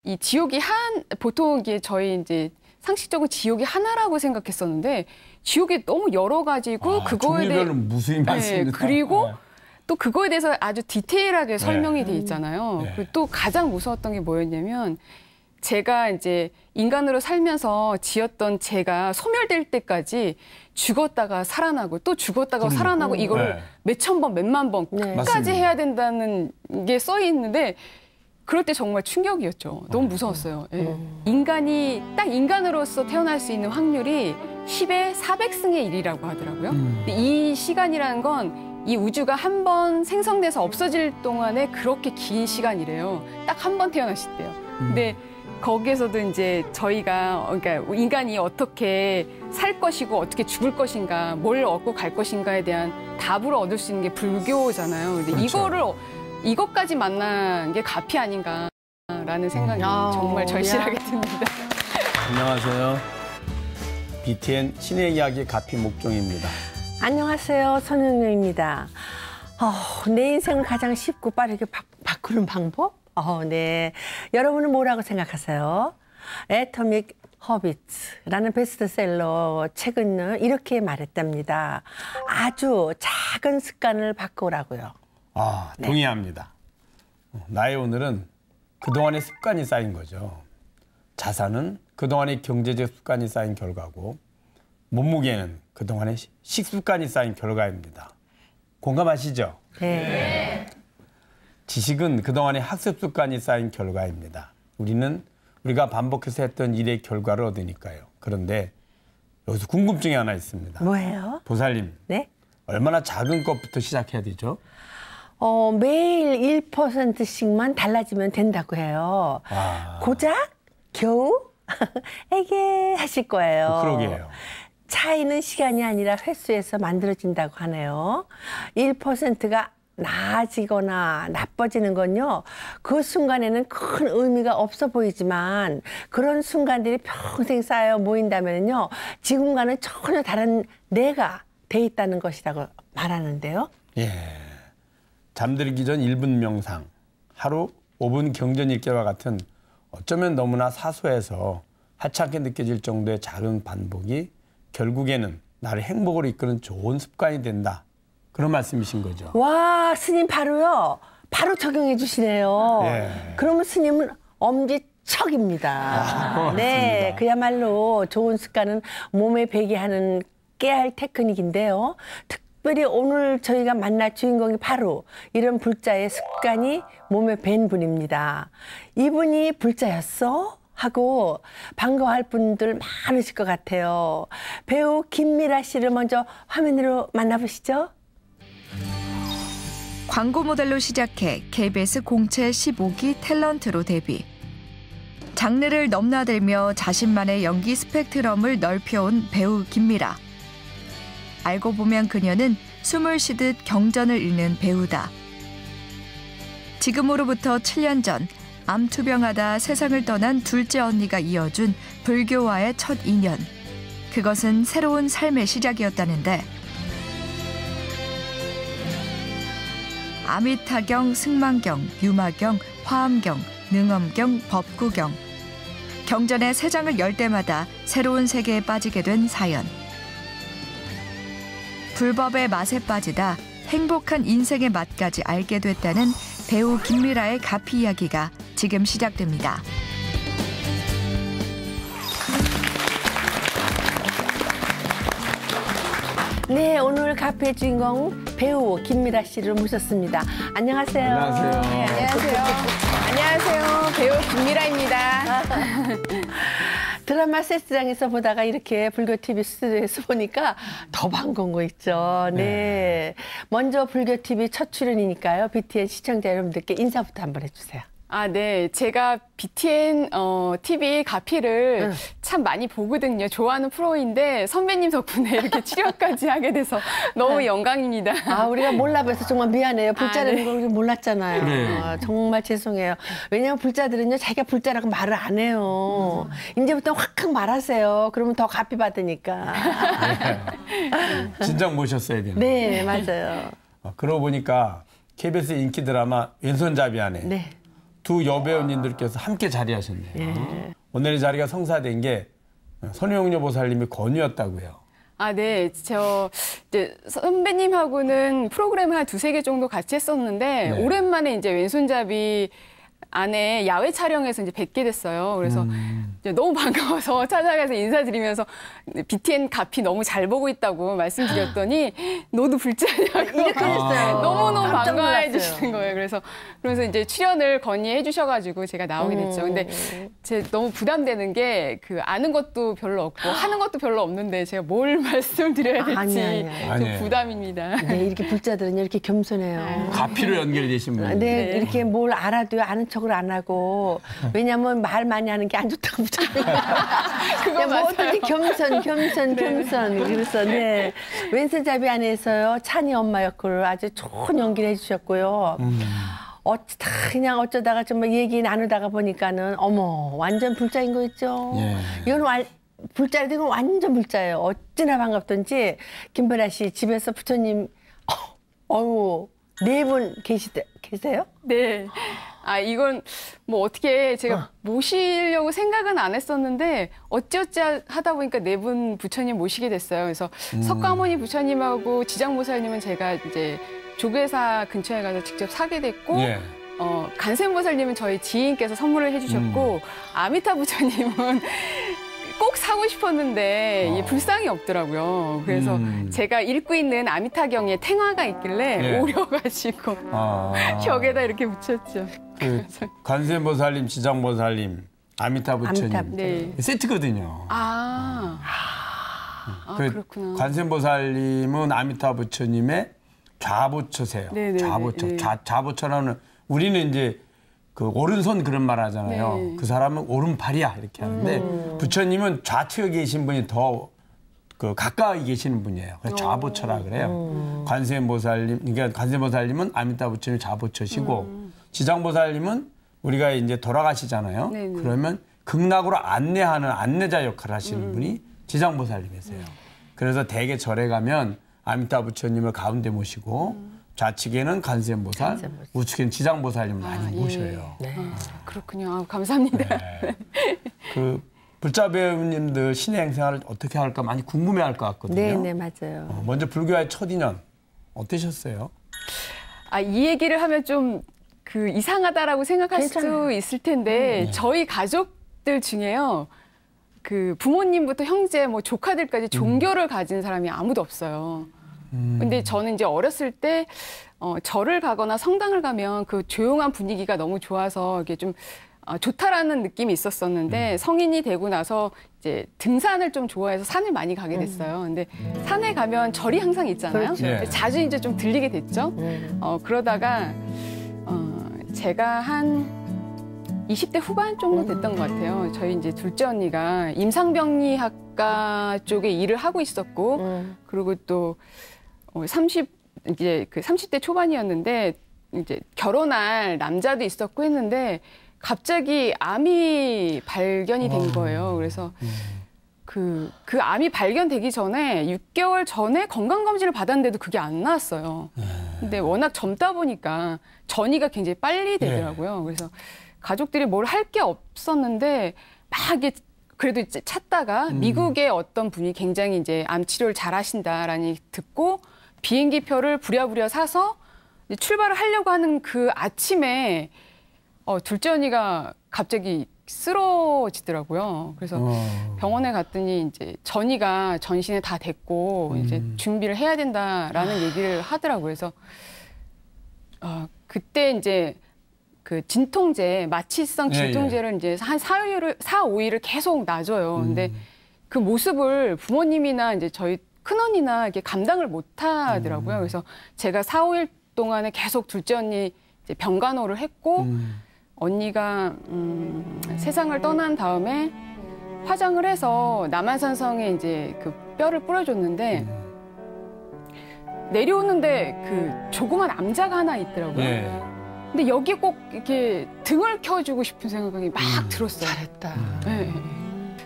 이 지옥이 보통 이게 저희 이제 상식적으로 지옥이 하나라고 생각했었는데 지옥이 너무 여러 가지고 그거에 대해 무수히 많습니다. 그리고 또 그거에 대해서 아주 디테일하게 설명이 돼 있잖아요. 그리고 또 가장 무서웠던 게 뭐였냐면 제가 이제 인간으로 살면서 지었던 죄가 소멸될 때까지 죽었다가 살아나고 또 죽었다가 살아나고 이거를 몇천 번, 몇만 번 끝까지 맞습니다. 해야 된다는 게 써 있는데 그럴 때 정말 충격이었죠. 너무 무서웠어요. 인간이 딱 인간으로서 태어날 수 있는 확률이 10의 400승의 1이라고 하더라고요. 근데 이 시간이라는 건 이 우주가 한 번 생성돼서 없어질 동안에 그렇게 긴 시간이래요. 딱 한 번 태어나실 때요. 근데 거기에서도 이제 저희가 그러니까 인간이 어떻게 살 것이고 어떻게 죽을 것인가, 뭘 얻고 갈 것인가에 대한 답을 얻을 수 있는 게 불교잖아요. 근데 그렇죠. 이것까지 만난 게 가피 아닌가라는 생각이 정말 절실하게 듭니다. 안녕하세요. BTN 신의 이야기 가피 목종입니다. 안녕하세요. 선영녀입니다. 내 인생을 가장 쉽고 빠르게 바꾸는 방법? 네. 여러분은 뭐라고 생각하세요? 애토믹 허비츠라는 베스트셀러 책은 이렇게 말했답니다. 아주 작은 습관을 바꾸라고요. 동의합니다. 나의 오늘은 그동안의 습관이 쌓인 거죠. 자산은 그동안의 경제적 습관이 쌓인 결과고 몸무게는 그동안의 식습관이 쌓인 결과입니다. 공감하시죠? 네. 지식은 그동안의 학습 습관이 쌓인 결과입니다. 우리가 반복해서 했던 일의 결과를 얻으니까요. 그런데 여기서 궁금증이 하나 있습니다. 뭐예요? 보살님, 네? 얼마나 작은 것부터 시작해야 되죠? 매일 1%씩만 달라지면 된다고 해요. 고작 겨우 에게 하실 거예요. 그러게요. 차이는 시간이 아니라 횟수에서 만들어진다고 하네요. 1%가 나아지거나 나빠지는 건요, 그 순간에는 큰 의미가 없어 보이지만 그런 순간들이 평생 쌓여 모인다면요, 지금과는 전혀 다른 내가 돼 있다는 것이라고 말하는데요. 예. 잠들기 전 1분 명상, 하루 5분 경전 읽기와 같은 어쩌면 너무나 사소해서 하찮게 느껴질 정도의 작은 반복이 결국에는 나를 행복으로 이끄는 좋은 습관이 된다. 그런 말씀이신 거죠. 와, 스님 바로요. 바로 적용해 주시네요. 예. 그러면 스님은 엄지척입니다. 네, 그야말로 좋은 습관은 몸에 배게 하는 깨알 테크닉인데요. 특별히 오늘 저희가 만날 주인공이 바로 이런 불자의 습관이 몸에 밴 분입니다. 이분이 불자였어? 하고 반가워할 분들 많으실 것 같아요. 배우 김미라 씨를 먼저 화면으로 만나보시죠. 광고 모델로 시작해 KBS 공채 15기 탤런트로 데뷔. 장르를 넘나들며 자신만의 연기 스펙트럼을 넓혀온 배우 김미라. 알고 보면 그녀는 숨을 쉬듯 경전을 읽는 배우다. 지금으로부터 7년 전 암투병하다 세상을 떠난 둘째 언니가 이어준 불교와의 첫 인연. 그것은 새로운 삶의 시작이었다는데 아미타경, 승만경, 유마경, 화엄경, 능엄경, 법구경. 경전의 세 장을 열 때마다 새로운 세계에 빠지게 된 사연. 불법의 맛에 빠지다 행복한 인생의 맛까지 알게 됐다는 배우 김미라의 가피 이야기가 지금 시작됩니다. 네, 오늘 가피의 주인공 배우 김미라 씨를 모셨습니다. 안녕하세요. 안녕하세요. 네, 안녕하세요. 안녕하세요. 배우 김미라입니다. 드라마 세트장에서 보다가 이렇게 불교 TV 스튜디오에서 보니까 더 반가운 거 있죠. 네. 먼저 불교 TV 첫 출연이니까요. BTN 시청자 여러분들께 인사부터 한번 해주세요. 네. 제가 BTN TV 가피를 참 많이 보거든요. 좋아하는 프로인데 선배님 덕분에 이렇게 출연까지 하게 돼서 너무 영광입니다. 우리가 몰라봐서 정말 미안해요. 불자라는 네. 걸 몰랐잖아요. 그래요. 정말 죄송해요. 왜냐하면 불자들은요, 자기가 불자라고 말을 안 해요. 이제부터 확 말하세요. 그러면 더 가피 받으니까. 진작 모셨어야 되는. 네, 맞아요. 그러고 보니까 KBS 인기 드라마 왼손잡이 안에 네. 두 여배우님들께서 함께 자리하셨네요. 예. 오늘 이 자리가 성사된 게 선우영녀 보살님이 권유였다고요. 아, 네. 이제 선배님하고는 프로그램을 한 2-3개 정도 같이 했었는데, 네. 오랜만에 이제 왼손잡이 안에 야외 촬영에서 이제 뵙게 됐어요. 그래서 이제 너무 반가워서 찾아가서 인사드리면서 BTN 가피 너무 잘 보고 있다고 말씀드렸더니 너도 불자냐고 이렇게 했어요. 너무너무 깜짝 반가워해 놀랐어요. 주시는 거예요. 그래서 이제 출연을 건의해 주셔가지고 제가 나오게 됐죠. 근데 제 너무 부담되는 게 그 아는 것도 별로 없고 하는 것도 별로 없는데 제가 뭘 말씀드려야 될지 아니에요. 좀 아니에요. 부담입니다. 네, 이렇게 불자들은 이렇게 겸손해요. 가피로 연결되신 분이. 네, 이렇게 뭘 알아도요, 아는 척을 안 하고. 왜냐면 말 많이 하는 게 안 좋다고 그거 뭐 어떻게 겸손. 그래서, 네. 왼손잡이 안에서요, 찬이 엄마 역할을 아주 좋은 연기를 해주셨고요. 어쩌다가 정말 얘기 나누다가 보니까는, 어머, 완전 불자인 거 있죠? 예. 이건 불자인데 이건 완전 불자예요. 어찌나 반갑던지, 김보라 씨 집에서 부처님, 네 분 계세요? 네. 아, 이건 뭐 어떻게 제가 모시려고 생각은 안 했었는데 어찌어찌 하다 보니까 4분 부처님 모시게 됐어요. 그래서 석가모니 부처님하고 지장보살님은 제가 이제 조계사 근처에 가서 직접 사게 됐고, 예. 간센보살님은 저희 지인께서 선물을 해주셨고, 아미타 부처님은 꼭 사고 싶었는데 이 불상이 없더라고요. 그래서 제가 읽고 있는 아미타경에 탱화가 있길래 예. 오려가지고 벽에다 이렇게 붙였죠. 그 관세음보살님, 지장보살님, 아미타 부처님 아미타 네. 세트거든요. 그렇구나. 관세음보살님은 아미타 부처님의 좌보처세요. 네네네. 좌보처. 네. 좌보처라는 우리는 이제 그 오른손 그런 말 하잖아요. 네. 그 사람은 오른팔이야 이렇게 하는데 부처님은 좌측에 계신 분이 더 그 가까이 계시는 분이에요. 그래서 좌보처라 그래요. 관세음보살님, 그러니까 관세음보살님은 아미타 부처님 좌보처시고 지장보살님은 우리가 이제 돌아가시잖아요. 네네. 그러면 극락으로 안내하는 안내자 역할을 하시는 분이 지장보살님이세요. 그래서 대개 절에 가면 아미타 부처님을 가운데 모시고 좌측에는 관세음보살, 우측에는 지장보살님을 많이 모셔요. 네. 그렇군요. 감사합니다. 그 불자 배우님들 신의 행생활을 어떻게 할까 많이 궁금해할 것 같거든요. 네, 맞아요. 먼저 불교와의 첫 인연 어떠셨어요? 이 얘기를 하면 좀 그 이상하다라고 생각할 괜찮아요. 수 있을 텐데 저희 가족들 중에요. 그 부모님부터 형제, 뭐 조카들까지 종교를 가진 사람이 아무도 없어요. 근데 저는 이제 어렸을 때 절을 가거나 성당을 가면 그 조용한 분위기가 너무 좋아서 이게 좀 좋다라는 느낌이 있었었는데 성인이 되고 나서 이제 등산을 좀 좋아해서 산을 많이 가게 됐어요. 근데 산에 가면 절이 항상 있잖아요. 그렇죠. 네. 자주 이제 좀 들리게 됐죠. 그러다가 제가 한 20대 후반 정도 됐던 것 같아요. 저희 이제 둘째 언니가 임상병리학과 쪽에 일을 하고 있었고, 그리고 또 30대 초반이었는데 이제 결혼할 남자도 있었고 했는데 갑자기 암이 발견이 된 거예요. 그래서 그 암이 발견되기 전에 6개월 전에 건강검진을 받았는데도 그게 안 나왔어요. 근데 워낙 젊다 보니까 전이가 굉장히 빨리 되더라고요. 그래서 가족들이 뭘 할 게 없었는데 막 이게 그래도 이제 찾다가 미국의 어떤 분이 굉장히 이제 암 치료를 잘 하신다라니 듣고 비행기표를 부랴부랴 사서 이제 출발을 하려고 하는 그 아침에 둘째 언니가 갑자기 쓰러지더라고요. 그래서 병원에 갔더니 이제 전이가 전신에 다 됐고 이제 준비를 해야 된다라는 얘기를 하더라고요. 그래서 그때 이제 그 진통제, 마취성 진통제를 이제 한 4-5일을 계속 놔줘요. 근데 그 모습을 부모님이나 이제 저희 큰언니나 이렇게 감당을 못 하더라고요. 그래서 제가 4-5일 동안에 계속 둘째 언니 이제 병간호를 했고 언니가 세상을 떠난 다음에 화장을 해서 남한산성에 이제 그 뼈를 뿌려줬는데 내려오는데 그 조그만 암자가 하나 있더라고요. 예. 근데 여기에 꼭 이렇게 등을 켜주고 싶은 생각이 막 들었어요. 잘했다. 네.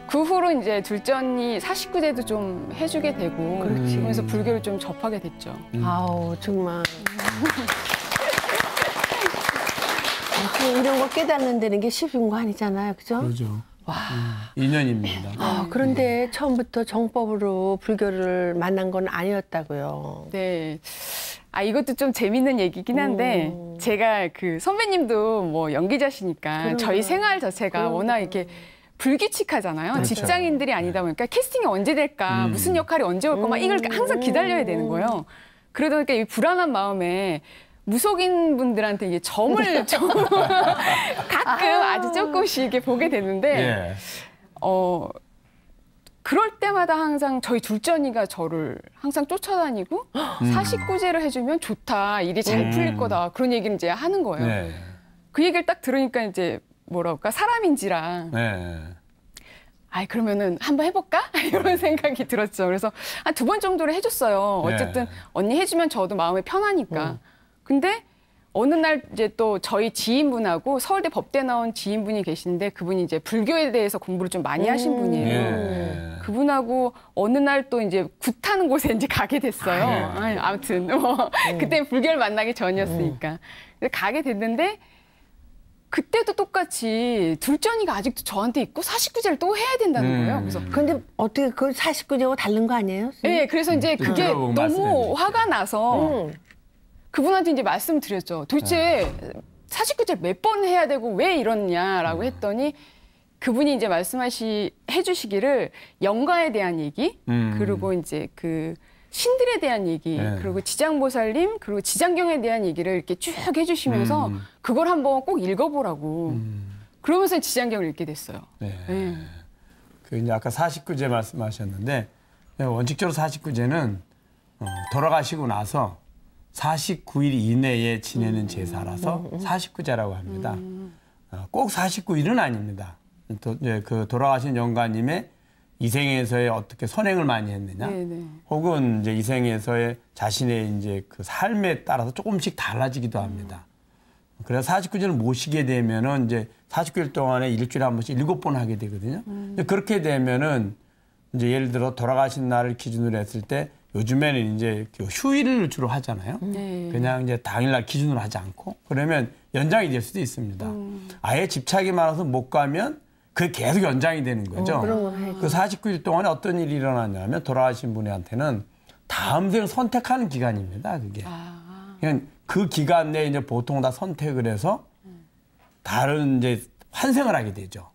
그 후로 이제 둘째 언니 49제도 좀 해주게 되고 그러면서 불교를 좀 접하게 됐죠. 아우 정말. 참 이런 거 깨닫는다는 게 쉬운 거 아니잖아요, 그죠? 그렇죠. 와. 인연입니다. 그런데 처음부터 정법으로 불교를 만난 건 아니었다고요. 네. 이것도 좀 재밌는 얘기긴 한데, 제가 그 선배님도 뭐 연기자시니까 저희 생활 자체가 워낙 이렇게 불규칙하잖아요. 그렇죠. 직장인들이 아니다 보니까 캐스팅이 언제 될까, 무슨 역할이 언제 올까, 막 이걸 항상 기다려야 되는 거예요. 그러다 보니까 이 불안한 마음에 무속인 분들한테 이게 점을 좀 가끔 아주 조금씩 이렇게 보게 되는데, 예. 그럴 때마다 항상 저희 둘째언니가 저를 항상 쫓아다니고 사식구제를 해주면 좋다, 일이 잘 풀릴 거다, 그런 얘기를 이제 하는 거예요. 네. 그 얘기를 딱 들으니까 이제 뭐랄까, 사람인지라 네. 그러면은 한번 해볼까? 이런 생각이 들었죠. 그래서 한 2번 정도를 해줬어요. 어쨌든 네. 언니 해주면 저도 마음이 편하니까. 근데 어느 날 이제 또 저희 지인분하고 서울대 법대 나온 지인분이 계시는데, 그분이 이제 불교에 대해서 공부를 좀 많이 하신 분이에요. 예. 그분하고 어느 날 또 이제 굿하는 곳에 이제 가게 됐어요. 아무튼 그때 불교를 만나기 전이었으니까. 그래서 가게 됐는데, 그때도 똑같이 둘째언니가 아직도 저한테 있고 사식구제를 또 해야 된다는 거예요. 그래서 근데 어떻게 그 49제하고 다른 거 아니에요? 네, 그래서 이제 그게 들어보고 너무 말씀해드릴게요. 화가 나서 그분한테 이제 말씀드렸죠. 도대체 사식구제를 몇 번 해야 되고 왜 이러냐라고 했더니, 그분이 이제 해주시기를 영가에 대한 얘기, 그리고 이제 그 신들에 대한 얘기, 그리고 지장보살님, 그리고 지장경에 대한 얘기를 이렇게 쭉 해주시면서 그걸 한번 꼭 읽어보라고. 그러면서 지장경을 읽게 됐어요. 네. 네. 그 이제 아까 49제 말씀하셨는데, 원칙적으로 49제는 돌아가시고 나서 49일 이내에 지내는 제사라서 49제라고 합니다. 꼭 49일은 아닙니다. 그 돌아가신 영가님의 이생에서의 어떻게 선행을 많이 했느냐, 네네. 혹은 이제 이생에서의 자신의 이제 그 삶에 따라서 조금씩 달라지기도 합니다. 그래서 49제를 모시게 되면은 이제 49일 동안에 일주일에 한 번씩 7번 하게 되거든요. 그렇게 되면은 이제 예를 들어 돌아가신 날을 기준으로 했을 때, 요즘에는 이제 휴일을 주로 하잖아요. 네. 그냥 이제 당일날 기준으로 하지 않고, 그러면 연장이 될 수도 있습니다. 아예 집착이 많아서 못 가면 그게 계속 연장이 되는 거죠. 그런 거 해야지. 그 49일 동안에 어떤 일이 일어났냐면, 돌아가신 분한테는 다음 생을 선택하는 기간입니다. 그게. 그냥 그 기간 내에 이제 보통 다 선택을 해서 다른 이제 환생을 하게 되죠.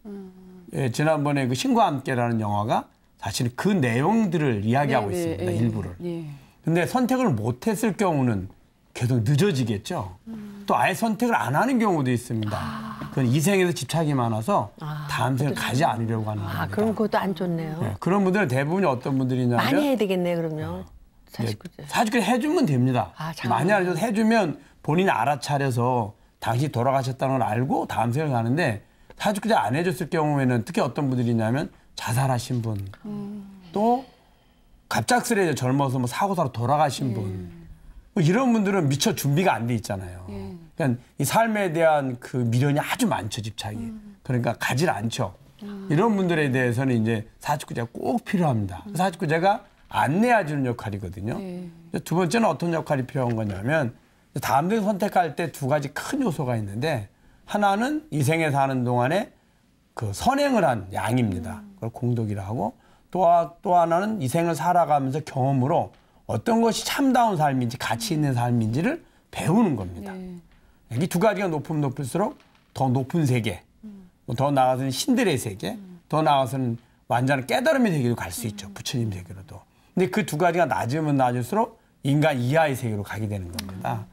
예, 지난번에 그 신과 함께라는 영화가 사실 그 내용들을 이야기하고 네, 있습니다. 네, 일부를. 네. 근데 선택을 못했을 경우는 계속 늦어지겠죠. 또 아예 선택을 안 하는 경우도 있습니다. 그건 이 생에서 집착이 많아서 다음 생을 가지 않으려고 하는 겁니다. 그럼 그것도 안 좋네요. 네, 그런 분들은 대부분이 어떤 분들이냐면, 많이 해야 되겠네, 그러면. 49제. 49제 해주면 됩니다. 참. 많이 알려줘서 해주면 본인이 알아차려서 당신이 돌아가셨다는 걸 알고 다음 생을 가는데, 49제 안 해줬을 경우에는 특히 어떤 분들이냐면 자살하신 분, 또 갑작스레 젊어서 뭐 사고사로 돌아가신 분, 뭐 이런 분들은 미처 준비가 안 돼 있잖아요. 그러니까 이 삶에 대한 그 미련이 아주 많죠, 집착이. 그러니까 가질 않죠. 이런 분들에 대해서는 이제 49제가 꼭 필요합니다. 49제가 안내해주는 역할이거든요. 두 번째는 어떤 역할이 필요한 거냐면, 다음 생 선택할 때 2가지 큰 요소가 있는데, 하나는 이 생에 사는 동안에 그 선행을 한 양입니다. 그걸 공덕이라 하고, 또 하나는 이 생을 살아가면서 경험으로 어떤 것이 참다운 삶인지, 가치 있는 삶인지를 배우는 겁니다. 이 2가지가 높으면 높을수록 더 높은 세계, 더 나아가서는 신들의 세계, 더 나아가서는 완전한 깨달음의 세계로 갈 수 있죠. 부처님 세계로도. 근데 그 2가지가 낮으면 낮을수록 인간 이하의 세계로 가게 되는 겁니다.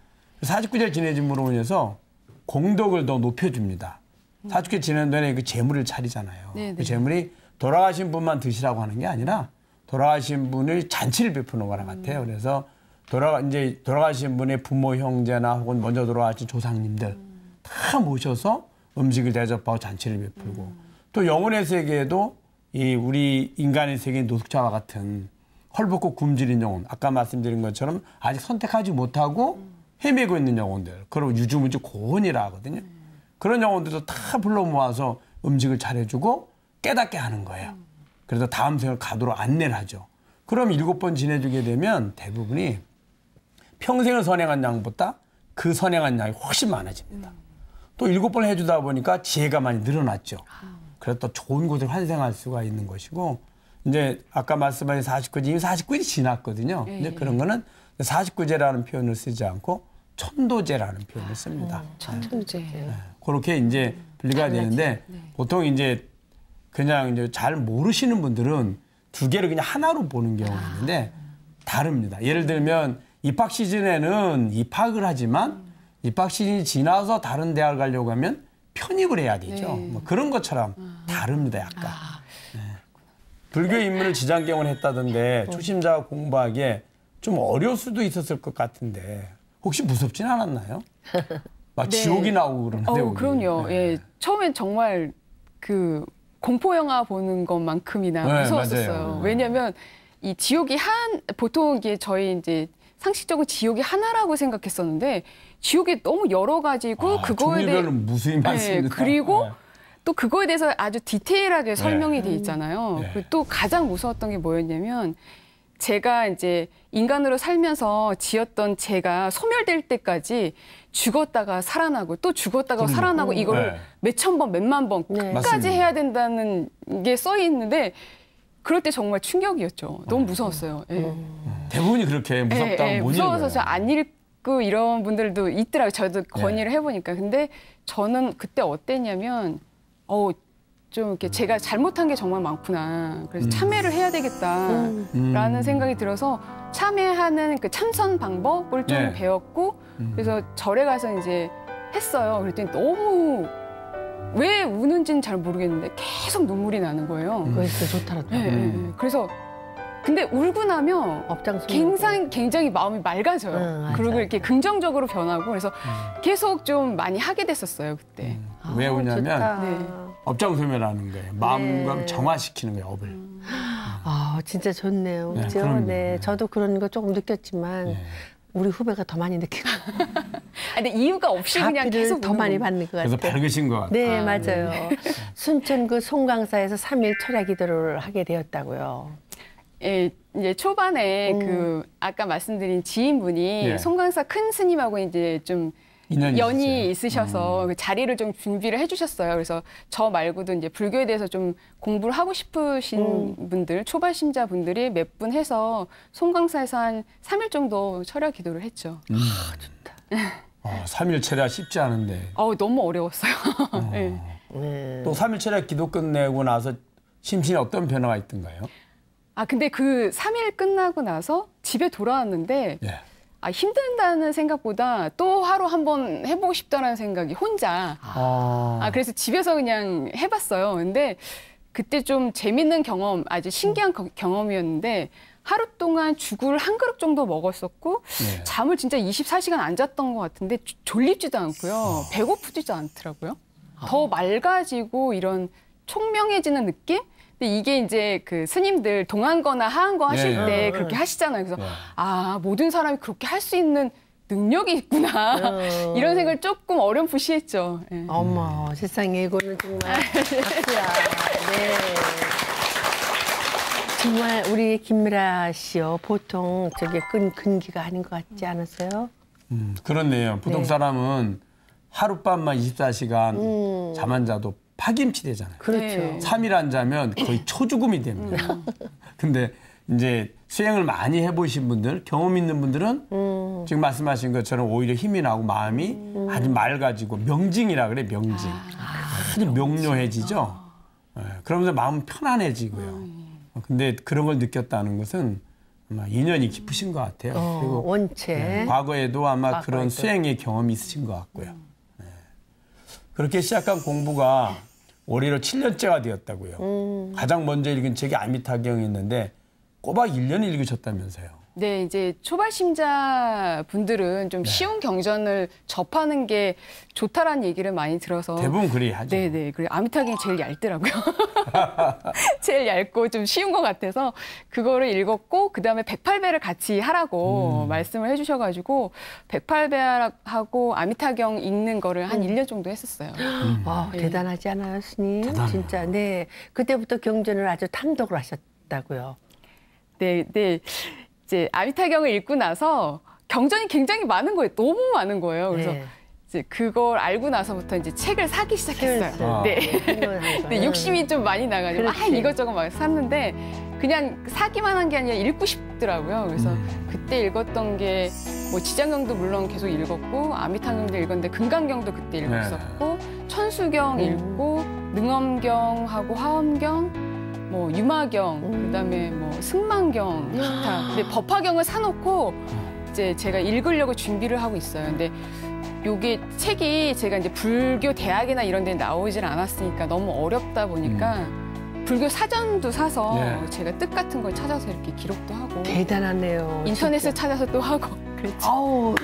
49제를 지내줌으로 인해서 공덕을 더 높여줍니다. 49제 지내는 동안에 그 재물을 차리잖아요. 그 재물이 돌아가신 분만 드시라고 하는 게 아니라, 돌아가신 분의 잔치를 베푸는 거랑 같아요. 그래서 돌아가신 분의 부모, 형제나 혹은 먼저 돌아가신 조상님들 다 모셔서 음식을 대접하고 잔치를 베풀고, 또 영혼의 세계에도 이 우리 인간의 세계인 노숙자와 같은 헐벗고 굶주린 영혼, 아까 말씀드린 것처럼 아직 선택하지 못하고 헤매고 있는 영혼들, 그리고 유주무주 고혼이라 하거든요. 그런 영혼들도 다 불러 모아서 음식을 차려주고 깨닫게 하는 거예요. 그래서 다음 생을 가도록 안내를 하죠. 그럼 7번 지내주게 되면 대부분이 평생을 선행한 양보다 그 선행한 양이 훨씬 많아집니다. 또 7번 해주다 보니까 지혜가 많이 늘어났죠. 그래서 또 좋은 곳을 환생할 수가 있는 것이고 이제 아까 말씀하신 49제 이미 49제 지났거든요. 이제 그런 거는 49제라는 표현을 쓰지 않고 천도제라는 표현을 씁니다. 천도제. 그렇게 이제 분리가 되는데 보통 이제 그냥 이제 잘 모르시는 분들은 두 개를 그냥 하나로 보는 경우가 있는데 다릅니다. 예를 들면 입학 시즌에는 입학을 하지만 입학 시즌이 지나서 다른 대학을 가려고 하면 편입을 해야 되죠. 뭐 그런 것처럼 다릅니다, 약간. 불교 입문을 지장경을 했다던데 초심자가 공부하기에 좀 어려울 수도 있었을 것 같은데 혹시 무섭진 않았나요? 막 지옥이 나오고 그러는데. 그럼요. 예, 처음엔 정말 그 공포 영화 보는 것만큼이나 무서웠었어요. 맞아요. 왜냐하면 이 지옥이 보통 이게 저희 이제 상식적으로 지옥이 하나라고 생각했었는데 지옥이 너무 여러 가지고 그거에 대해 무수히 많습니다. 그리고 또 그거에 대해서 아주 디테일하게 설명이 돼 있잖아요. 그리고 또 가장 무서웠던 게 뭐였냐면 제가 이제 인간으로 살면서 지었던 죄가 소멸될 때까지 죽었다가 살아나고 또 죽었다가 살아나고 이거를 몇천 번, 몇만 번 끝까지 맞습니다. 해야 된다는 게 써 있는데 그럴 때 정말 충격이었죠. 너무 무서웠어요. 대부분이 그렇게 무섭다고 못 읽어요. 무서워서 저 안 읽고 이런 분들도 있더라고요. 저도 건의를 해보니까. 근데 저는 그때 어땠냐면 좀 이렇게 제가 잘못한 게 정말 많구나. 그래서 참회를 해야 되겠다라는 생각이 들어서 참회하는 그 참선 방법을 좀 배웠고 그래서 절에 가서 이제 했어요. 그랬더니 너무 왜 우는지는 잘 모르겠는데 계속 눈물이 나는 거예요. 그거 진짜 좋더라고요. 그래서 근데 울고 나면 굉장히 마음이 맑아져요. 그리고 이렇게 긍정적으로 변하고 그래서 계속 좀 많이 하게 됐었어요 그때. 왜 우냐면 업장소멸하는 거예요. 마음과 정화시키는 거예요, 업을. 진짜 좋네요. 그렇죠? 네, 저도 그런 거 조금 느꼈지만 우리 후배가 더 많이 느끼고. 근데 이유가 없이 그냥 계속 더 많이 받는 것 같아요. 그래서 밝으신 것 같아요. 네, 맞아요. 순천 그 송강사에서 3일 철야 기도를 하게 되었다고요. 예, 이제 초반에 그 아까 말씀드린 지인분이 송강사 큰 스님하고 이제 좀 연이 있으셔서 그 자리를 좀 준비를 해주셨어요. 그래서 저 말고도 이제 불교에 대해서 좀 공부를 하고 싶으신 분들, 초발심자 분들이 몇 분 해서 송강사에서 한 3일 정도 철야 기도를 했죠. 좋다. 3일 철야 쉽지 않은데. 너무 어려웠어요. 또 3일 철야 기도 끝내고 나서 심신에 어떤 변화가 있던가요? 근데 그 3일 끝나고 나서 집에 돌아왔는데 힘든다는 생각보다 또 하루 한번 해보고 싶다는 생각이 혼자. 그래서 집에서 그냥 해봤어요. 근데 그때 좀 재밌는 경험, 아주 신기한 경험이었는데 하루 동안 죽을 한 그릇 정도 먹었었고 잠을 진짜 24시간 안 잤던 것 같은데 졸립지도 않고요. 배고프지도 않더라고요. 더 맑아지고 이런 총명해지는 느낌? 근데 이게 이제 그 스님들 동안거나 하한거 하실 때 그렇게 하시잖아요. 그래서 모든 사람이 그렇게 할 수 있는 능력이 있구나. 이런 생각을 조금 어렴풋이했죠. 어머, 세상에 이거는 정말 박수야. 네. 정말 우리 김미라 씨요. 보통 저게 근기가 아닌 것 같지 않으세요? 그렇네요. 보통 사람은 하룻밤만 24시간 잠 안 자도 파김치 되잖아요. 그렇죠. 3일 안 자면 거의 초죽음이 됩니다. 근데 이제 수행을 많이 해보신 분들, 경험 있는 분들은 지금 말씀하신 것처럼 오히려 힘이 나고 마음이 아주 맑아지고 명징이라 그래, 명징. 아주 명료해지죠. 그러면서 마음은 편안해지고요. 근데 그런 걸 느꼈다는 것은 아마 인연이 깊으신 것 같아요. 그리고 원체. 과거에도 아마 그런 수행의 경험이 있으신 것 같고요. 그렇게 시작한 공부가 올해로 7년째가 되었다고요. 가장 먼저 읽은 책이 아미타경이었는데 꼬박 1년 읽으셨다면서요. 네, 이제 초발심자 분들은 좀 쉬운 경전을 접하는 게 좋다라는 얘기를 많이 들어서 대부분 그리 하죠. 네네. 그리고 아미타경이 제일 얇더라고요. 제일 얇고 좀 쉬운 것 같아서 그거를 읽었고 그다음에 108배를 같이 하라고 말씀을 해주셔가지고 108배하고 아미타경 읽는 거를 한 1년 정도 했었어요. 네. 대단하지 않아요, 스님? 대단해요. 진짜. 네. 그때부터 경전을 아주 탐독을 하셨다고요. 네. 이제 아미타경을 읽고 나서 경전이 굉장히 많은 거예요. 너무 많은 거예요. 그래서 이제 그걸 알고 나서부터 이제 책을 사기 시작했어요. 네. 근데 욕심이 좀 많이 나가지고 이것저것 막 샀는데 그냥 사기만 한 게 아니라 읽고 싶더라고요. 그래서 그때 읽었던 게 뭐 지장경도 물론 계속 읽었고 아미타경도 읽었는데 금강경도 그때 읽었었고 천수경 읽고 능엄경하고 화엄경, 뭐 유마경, 그다음에 뭐 승만경, 기타. 근데 법화경을 사놓고 이제 제가 읽으려고 준비를 하고 있어요. 근데 요게 책이 제가 이제 불교 대학이나 이런 데 나오질 않았으니까 너무 어렵다 보니까 불교 사전도 사서 제가 뜻 같은 걸 찾아서 이렇게 기록도 하고 대단하네요. 인터넷을 찾아서 또 하고 그렇죠. 아우.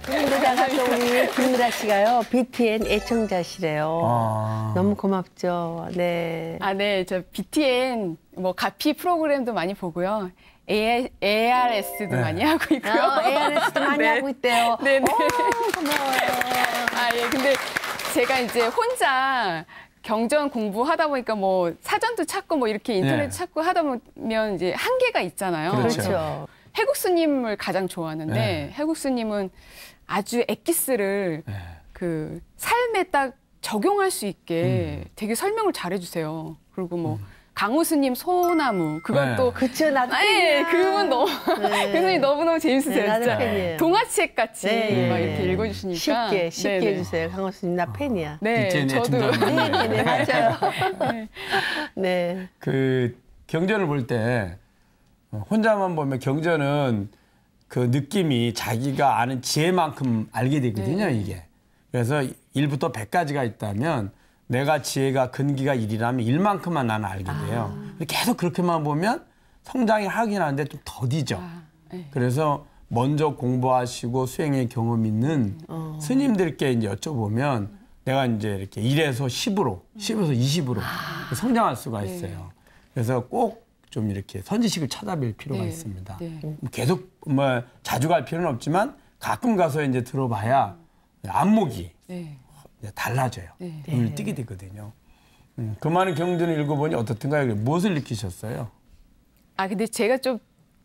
그러다가 또 우리 김미라 씨가요, BTN 애청자시래요. 너무 고맙죠. 네. 네. 저 BTN 뭐 가피 프로그램도 많이 보고요. ARS도 많이 하고 있고요. ARS도 많이 하고 있대요. 네네. 고마워요. 예. 근데 제가 이제 혼자 경전 공부하다 보니까 뭐 사전도 찾고 뭐 이렇게 인터넷 찾고 하다 보면 이제 한계가 있잖아요. 그렇죠. 해국스님을 가장 좋아하는데 해국스님은 아주 엑기스를 그 삶에 딱 적용할 수 있게 되게 설명을 잘해주세요. 그리고 뭐 강호스님 소나무 그건 또 그쵸, 나도 그분 너무 그분이 너무너무 재밌으세요. 나도 진짜 팬이에요. 동화책 같이 막 이렇게 읽어주시니까 쉽게 해주세요. 강호수님 나 팬이야. 네, 저도 네, 맞아요. 네. 그 경전을 볼 때 혼자만 보면 경전은 그 느낌이 자기가 아는 지혜만큼 알게 되거든요, 이게. 그래서 1부터 100까지가 있다면 내가 지혜가 근기가 1이라면 1만큼만 나는 알게 돼요. 계속 그렇게만 보면 성장이 하긴 하는데 좀 더디죠. 그래서 먼저 공부하시고 수행의 경험 있는 스님들께 이제 여쭤보면 내가 이제 이렇게 1에서 10으로, 10에서 20으로 성장할 수가 있어요. 그래서 꼭 좀 이렇게 선지식을 찾아뵐 필요가 있습니다. 계속 뭐 자주 갈 필요는 없지만 가끔 가서 이제 들어봐야 안목이 달라져요. 눈을 뜨게 되거든요. 그 많은 경전을 읽어보니 어떻든가요? 무엇을 느끼셨어요? 근데 제가 좀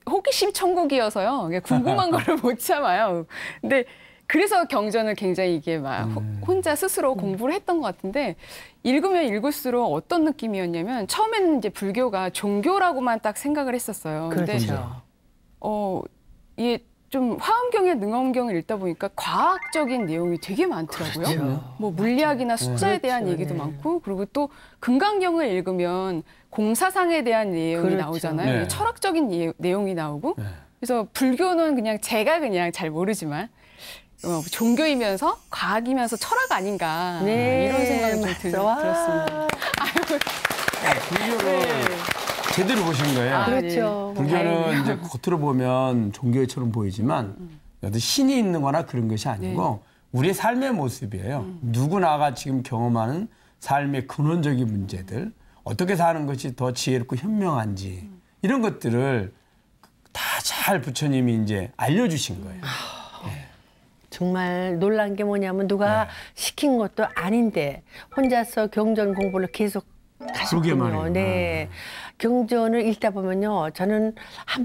호기심 천국이어서요. 궁금한 거를 못 참아요. 근데 그래서 경전을 굉장히 이게 막 혼자 스스로 공부를 했던 것 같은데 읽으면 읽을수록 어떤 느낌이었냐면 처음에는 이제 불교가 종교라고만 딱 생각을 했었어요. 근데 이게 좀 화엄경에 능엄경을 읽다 보니까 과학적인 내용이 되게 많더라고요. 뭐 물리학이나 숫자에 대한 얘기도 많고 그리고 또 금강경을 읽으면 공사상에 대한 내용이 나오잖아요. 철학적인 내용이 나오고 그래서 불교는 그냥 제가 그냥 잘 모르지만 종교이면서 과학이면서 철학 아닌가 이런 생각이 좀 들었습니다. 불교를 제대로 보신 거예요. 그렇죠. 불교는 이제 겉으로 보면 종교처럼 보이지만 어떤 신이 있는 거나 그런 것이 아니고 우리의 삶의 모습이에요. 누구나가 지금 경험하는 삶의 근원적인 문제들, 어떻게 사는 것이 더 지혜롭고 현명한지 이런 것들을 다 잘 부처님이 이제 알려주신 거예요. 정말 놀란 게 뭐냐면 누가 시킨 것도 아닌데 혼자서 경전 공부를 계속 하셨군요. 네. 경전을 읽다 보면요. 저는 한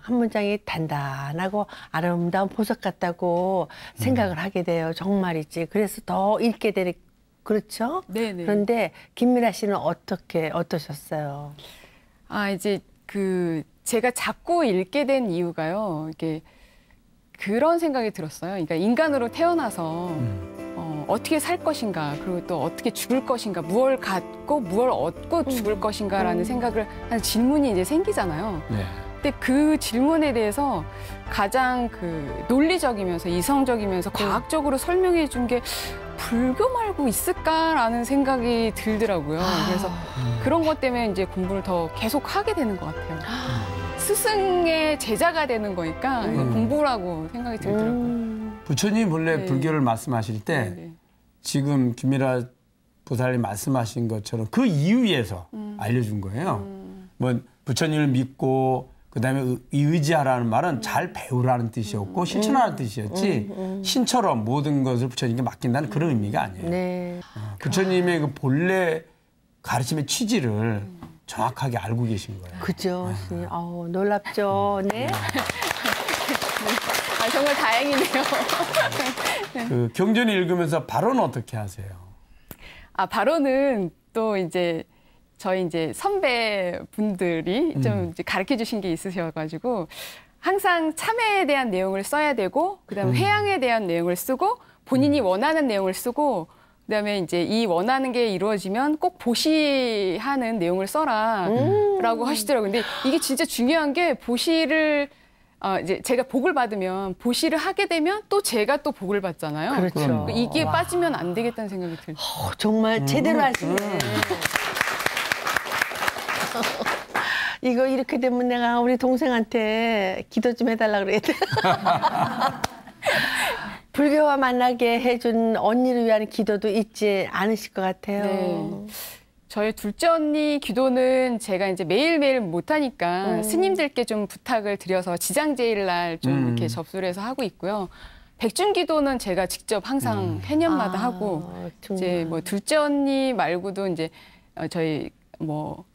문장이 단단하고 아름다운 보석 같다고 생각을 하게 돼요. 정말이지. 그래서 더 읽게 되는, 그렇죠? 네네. 그런데 김미라 씨는 어떠셨어요? 이제 제가 자꾸 읽게 된 이유가요. 이게 그런 생각이 들었어요. 그러니까 인간으로 태어나서 어떻게 살 것인가, 그리고 또 어떻게 죽을 것인가, 무엇을 갖고 무엇을 얻고 죽을 것인가라는 생각을 하는 질문이 이제 생기잖아요. 근데 그 질문에 대해서 가장 논리적이면서 이성적이면서 과학적으로 설명해 준 게 불교 말고 있을까라는 생각이 들더라고요. 그래서 그런 것 때문에 이제 공부를 더 계속 하게 되는 것 같아요. 스승의 제자가 되는 거니까 공부라고 생각이 들더라고요. 부처님 본래 불교를 말씀하실 때 지금 김미라 보살님 말씀하신 것처럼 그 이유에서 알려준 거예요. 뭐 부처님을 믿고 그다음에 의지하라는 말은 잘 배우라는 뜻이었고 실천하라는 뜻이었지 신처럼 모든 것을 부처님께 맡긴다는 그런 의미가 아니에요. 부처님의 그 본래 가르침의 취지를 정확하게 알고 계신 거예요. 그죠. 놀랍죠. 네. 아, 정말 다행이네요. 그 경전을 읽으면서 발언은 어떻게 하세요? 아, 발언은 또 이제 저희 이제 선배분들이 좀 이제 가르쳐 주신 게 있으셔가지고 항상 참회에 대한 내용을 써야 되고 그다음에 회양에 대한 내용을 쓰고 본인이 원하는 내용을 쓰고 그다음에 이제 이 원하는 게 이루어지면 꼭 보시하는 내용을 써라라고 하시더라고요. 근데 이게 진짜 중요한 게 보시를 이제 제가 복을 받으면 보시를 하게 되면 또 제가 또 복을 받잖아요. 그렇죠. 이게 빠지면 안 되겠다는 생각이 들어요. 정말 제대로 하시네. 이거 이렇게 되면 내가 우리 동생한테 기도 좀 해달라 그랬대. 불교와 만나게 해준 언니를 위한 기도도 잊지 않으실 것 같아요. 네. 저희 둘째 언니 기도는 제가 이제 매일매일 못하니까 스님들께 좀 부탁을 드려서 지장제일 날 좀 이렇게 접수를 해서 하고 있고요. 백중 기도는 제가 직접 항상 해년마다 하고 정말. 이제 뭐 둘째 언니 말고도 이제 저희 뭐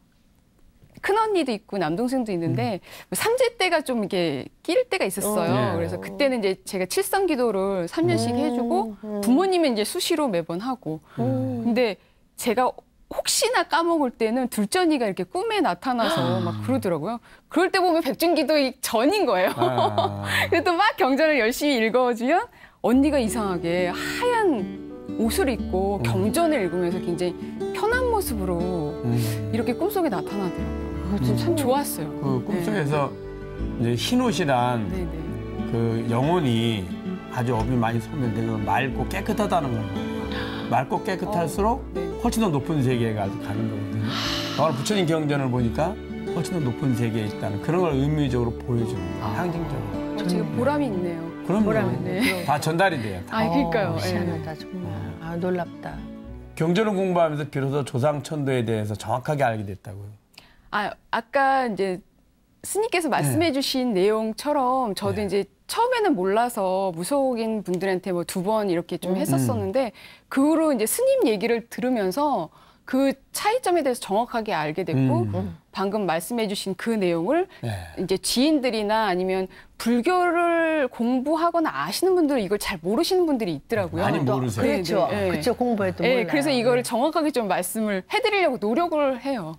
큰 언니도 있고 남동생도 있는데 삼재 때가 좀 이렇게 끼일 때가 있었어요. 그래서 그때는 이제 제가 칠성 기도를 3년씩 해주고 부모님은 이제 수시로 매번 하고. 근데 제가 혹시나 까먹을 때는 둘째 언니가 이렇게 꿈에 나타나서 막 그러더라고요. 그럴 때 보면 백중기도 전인 거예요. 그래도 막 경전을 열심히 읽어주면 언니가 이상하게 하얀 옷을 입고 경전을 읽으면서 굉장히 편한 모습으로 이렇게 꿈속에 나타나더라고요. 참 좋았어요. 그 꿈속에서 이제 흰 옷이란 그 영혼이 아주 업이 많이 소멸되고 맑고 깨끗하다는 거예요. 맑고 깨끗할수록 훨씬 더 높은 세계에 가는 거거든요. 오늘 부처님 경전을 보니까 훨씬 더 높은 세계에 있다는 그런 걸 의미적으로 보여주는 거예요. 상징적으로. 지금 보람이 있네요. 그럼요. 보람이 있네. 다 전달이 돼요. 다. 아, 그러니까요. 희한하다 정말. 놀랍다. 경전을 공부하면서 비로소 조상천도에 대해서 정확하게 알게 됐다고요. 아까 이제 스님께서 말씀해 주신 내용처럼 저도 이제 처음에는 몰라서 무속인 분들한테 뭐 2번 이렇게 좀 했었었는데 그 후로 이제 스님 얘기를 들으면서 그 차이점에 대해서 정확하게 알게 됐고 방금 말씀해 주신 그 내용을 이제 지인들이나 아니면 불교를 공부하거나 아시는 분들은 이걸 잘 모르시는 분들이 있더라고요. 많이 모르세요. 그렇죠. 그렇죠. 공부해도 몰라요. 그래서 이거를 정확하게 좀 말씀을 해드리려고 노력을 해요.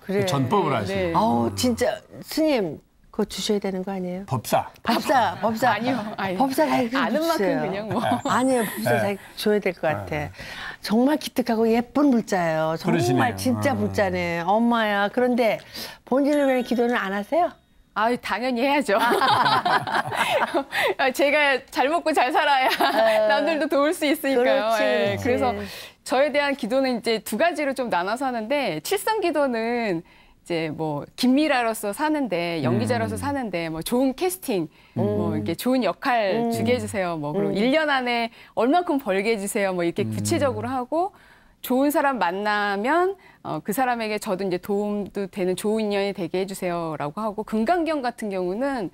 그래. 전법을 하시고. 아우 진짜 스님 그거 주셔야 되는 거 아니에요? 법사. 법사. 아니요. 법사 가르쳐 아는 주세요. 만큼 그냥 뭐. 아니에요. 법사 잘 줘야 될 것 같아. 정말 기특하고 예쁜 불자예요. 정말 그러시네요. 진짜 불자네. 엄마야. 그런데 본인을 위한 기도는 안 하세요? 당연히 해야죠. 제가 잘 먹고 잘 살아야 남들도 도울 수 있으니까요. 그렇지. 그래서 저에 대한 기도는 이제 2가지로 좀 나눠서 하는데 칠성 기도는 이제 뭐 김미라로서 사는데 연기자로서 사는데 뭐 좋은 캐스팅, 뭐 이렇게 좋은 역할 주게 해주세요. 뭐 그리고 1년 안에 얼만큼 벌게 해주세요. 뭐 이렇게 구체적으로 하고 좋은 사람 만나면 그 사람에게 저도 이제 도움도 되는 좋은 인연이 되게 해주세요라고 하고 금강경 같은 경우는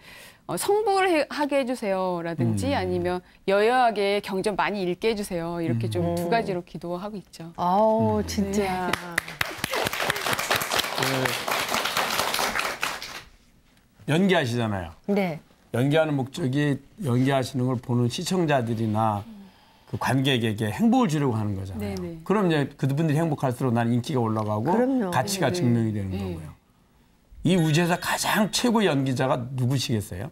성불하게 해주세요라든지 아니면 여여하게 경전 많이 읽게 해주세요. 이렇게 좀 2가지로 기도하고 있죠. 아우 진짜. 연기하시잖아요. 네. 연기하는 목적이 연기하시는 걸 보는 시청자들이나 그 관객에게 행복을 주려고 하는 거잖아요. 네네. 그럼 이제 그분들이 행복할수록 나는 인기가 올라가고 그럼요. 가치가 증명이 되는 거고요. 이 우주에서 가장 최고 연기자가 누구시겠어요?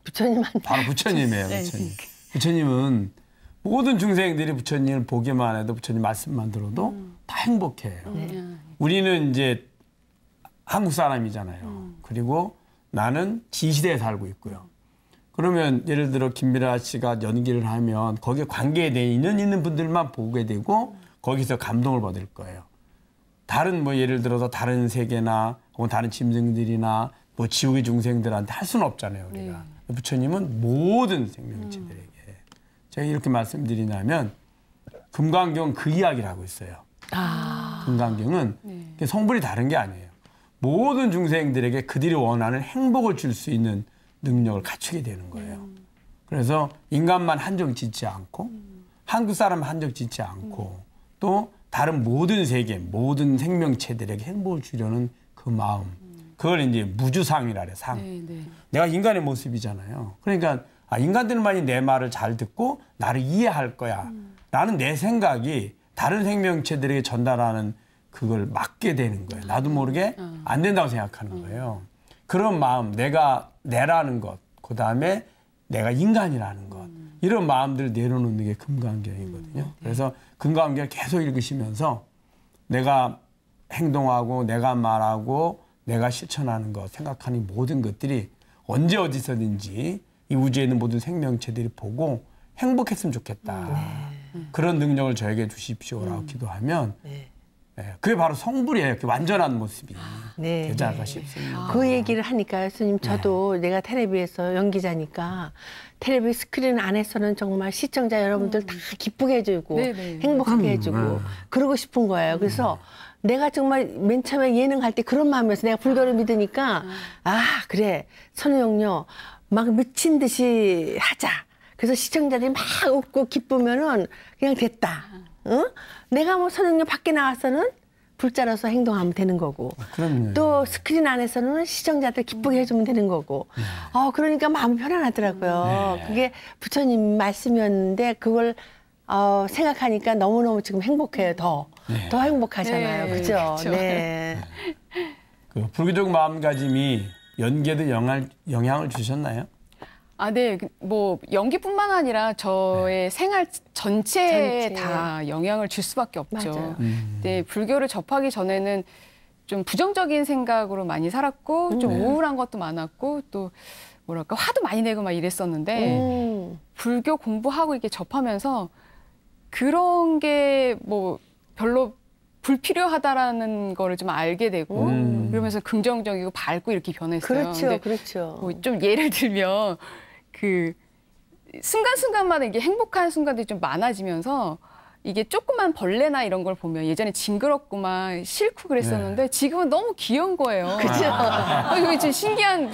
부처님한테. 바로 부처님이에요. 부처님. 부처님은 모든 중생들이 부처님을 보기만 해도 부처님 말씀만 들어도 다 행복해요. 우리는 이제 한국 사람이잖아요. 그리고 나는 지시대에 살고 있고요. 그러면 예를 들어 김미라 씨가 연기를 하면 거기에 관계에 대해 인연 있는 분들만 보게 되고 거기서 감동을 받을 거예요. 다른 뭐 예를 들어서 다른 세계나 혹은 다른 짐승들이나 뭐 지옥의 중생들한테 할 수는 없잖아요. 우리가. 부처님은 모든 생명체들에게. 제가 이렇게 말씀드리냐면 금강경 그 이야기를 하고 있어요. 금강경은 성불이 다른 게 아니에요. 모든 중생들에게 그들이 원하는 행복을 줄 수 있는 능력을 갖추게 되는 거예요. 그래서 인간만 한정 짓지 않고 한국 사람 한정 짓지 않고 또 다른 모든 세계, 모든 생명체들에게 행복을 주려는 그 마음. 그걸 이제 무주상이라 그래, 상. 네, 네. 내가 인간의 모습이잖아요. 그러니까 인간들만이 내 말을 잘 듣고 나를 이해할 거야. 라는 내 생각이 다른 생명체들에게 전달하는 그걸 막게 되는 거예요. 나도 모르게 안 된다고 생각하는 거예요. 그런 마음, 내가 내라는 것, 그다음에 내가 인간이라는 것, 이런 마음들을 내려놓는 게 금강경이거든요. 그래서 금강경을 계속 읽으시면서 내가 행동하고 내가 말하고 내가 실천하는 것, 생각하는 모든 것들이 언제 어디서든지 이 우주에 있는 모든 생명체들이 보고 행복했으면 좋겠다. 그런 능력을 저에게 주십시오라고 기도하면 그게 바로 성불이에요. 그 완전한 모습이 되지 않을까 싶습니다. 그 얘기를 하니까 스님 저도 내가 텔레비에서 연기자니까 텔레비 스크린 안에서는 정말 시청자 여러분들 다 기쁘게 해주고 행복하게 해주고 그러고 싶은 거예요. 그래서 내가 정말 맨 처음에 예능 할 때 그런 마음이었어. 내가 불교를 믿으니까 그래 선우용료 막 미친 듯이 하자. 그래서 시청자들이 막 웃고 기쁘면은 그냥 됐다. 내가 뭐 선우용료 밖에 나와서는 불자로서 행동하면 되는 거고 그럼요. 또 스크린 안에서는 시청자들 기쁘게 해주면 되는 거고 그러니까 마음이 편안하더라고요. 그게 부처님 말씀이었는데 그걸 생각하니까 너무너무 지금 행복해요. 더 행복하잖아요. 네, 그죠? 그렇죠. 네. 그 불교적 마음가짐이 연기에도 영향을 주셨나요? 네. 뭐 연기뿐만 아니라 저의 생활 전체에 다 영향을 줄 수밖에 없죠. 맞아요. 네, 불교를 접하기 전에는 좀 부정적인 생각으로 많이 살았고 좀 우울한 것도 많았고 또 뭐랄까 화도 많이 내고 막 이랬었는데 불교 공부하고 이렇게 접하면서 그런 게 뭐 별로 불필요하다라는 거를 좀 알게 되고 그러면서 긍정적이고 밝고 이렇게 변했어요. 그렇죠, 그렇죠. 뭐 좀 예를 들면 그 순간순간마다 이게 행복한 순간들이 좀 많아지면서 이게 조그만 벌레나 이런 걸 보면 예전에 징그럽고 막 싫고 그랬었는데 지금은 너무 귀여운 거예요. 그죠? 이거 좀 신기한,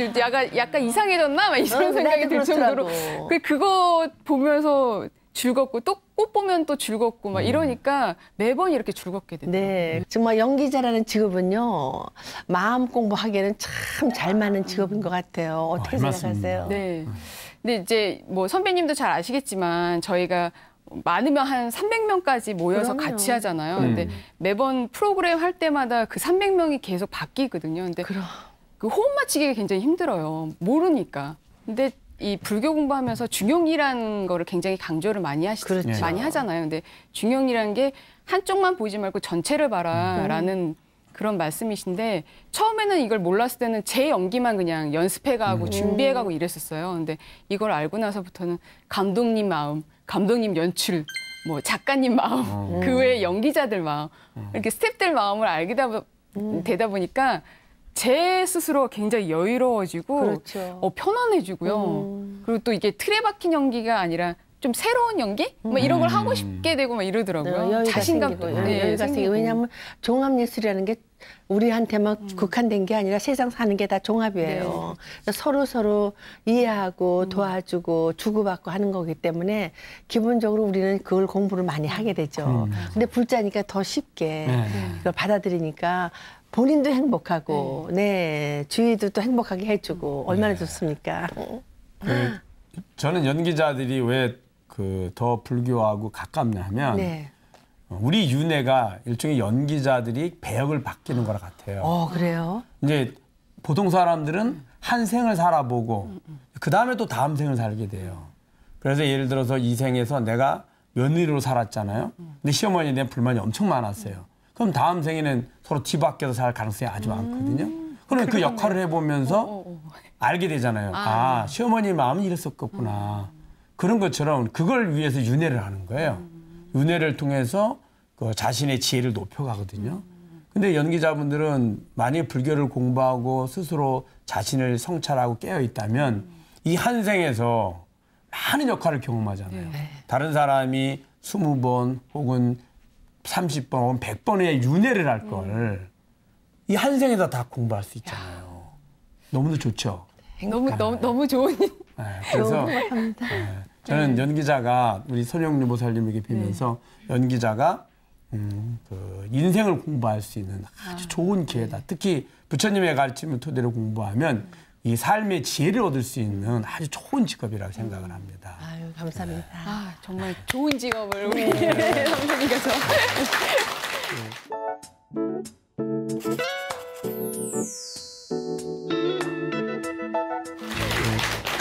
약간 이상해졌나? 막 이런 생각이 들 정도로. 그거 보면서 즐겁고 또 꽃 보면 또 즐겁고 막 이러니까 매번 이렇게 즐겁게 되더라고요. 네, 정말 연기자라는 직업은요 마음 공부하기에는 참 잘 맞는 직업인 것 같아요. 어떻게 생각하세요? 네. 근데 이제 뭐 선배님도 잘 아시겠지만 저희가 많으면 한 300명까지 모여서 그럼요. 같이 하잖아요. 근데 매번 프로그램 할 때마다 그 300명이 계속 바뀌거든요. 근데 그 호흡 맞추기가 굉장히 힘들어요. 모르니까. 근데 이 불교 공부하면서 중용이라는 거를 굉장히 강조를 많이 그렇죠. 많이 하잖아요. 근데 중용이라는 게 한쪽만 보지 말고 전체를 봐라라는 그런 말씀이신데 처음에는 이걸 몰랐을 때는 제 연기만 그냥 연습해가고 준비해가고 이랬었어요. 근데 이걸 알고 나서부터는 감독님 마음, 감독님 연출, 뭐 작가님 마음, 그 외에 연기자들 마음, 이렇게 스태프들 마음을 알게 되다 보니까 제 스스로 굉장히 여유로워지고 그렇죠. 편안해지고요. 그리고 또 이게 틀에 박힌 연기가 아니라 좀 새로운 연기? 뭐 이런 걸 하고 싶게 되고 막 이러더라고요. 여유가 자신감도 생기고, 여유가 생기고. 왜냐하면 종합예술이라는 게 우리한테만 국한된 게 아니라 세상 사는 게 다 종합이에요. 서로 이해하고 도와주고 주고받고 하는 거기 때문에 기본적으로 우리는 그걸 공부를 많이 하게 되죠. 근데 불자니까 더 쉽게 그걸 받아들이니까 본인도 행복하고 주위도 또 행복하게 해주고 얼마나 좋습니까? 저는 연기자들이 왜 그 더 불교하고 가깝냐면 우리 윤회가 일종의 연기자들이 배역을 바뀌는 거라 같아요. 그래요? 이제 보통 사람들은 한 생을 살아보고 그 다음에 또 다음 생을 살게 돼요. 그래서 예를 들어서 이 생에서 내가 며느리로 살았잖아요. 근데 시어머니에 대한 불만이 엄청 많았어요. 그럼 다음 생에는 서로 뒤바뀌어서 살 가능성이 아주 많거든요. 그러면 그 역할을 해보면서 알게 되잖아요. 시어머니 마음은 이랬었겠구나. 그런 것처럼 그걸 위해서 윤회를 하는 거예요. 윤회를 통해서 그 자신의 지혜를 높여가거든요. 근데 연기자분들은 만약 불교를 공부하고 스스로 자신을 성찰하고 깨어있다면 이 한 생에서 많은 역할을 경험하잖아요. 다른 사람이 20번 혹은 30번 혹은 100번의 윤회를 할 걸 이 한 생에서 다 공부할 수 있잖아요. 너무도 좋죠. 너무 좋은. 그래서 저는 연기자가 우리 선영유 보살님에게 빌면서 연기자가 그 인생을 공부할 수 있는 아주 좋은 기회다. 특히 부처님의 가르침을 토대로 공부하면 이 삶의 지혜를 얻을 수 있는 아주 좋은 직업이라고 생각을 합니다. 아유, 감사합니다. 아, 정말 좋은 직업을 우리 선생님께서.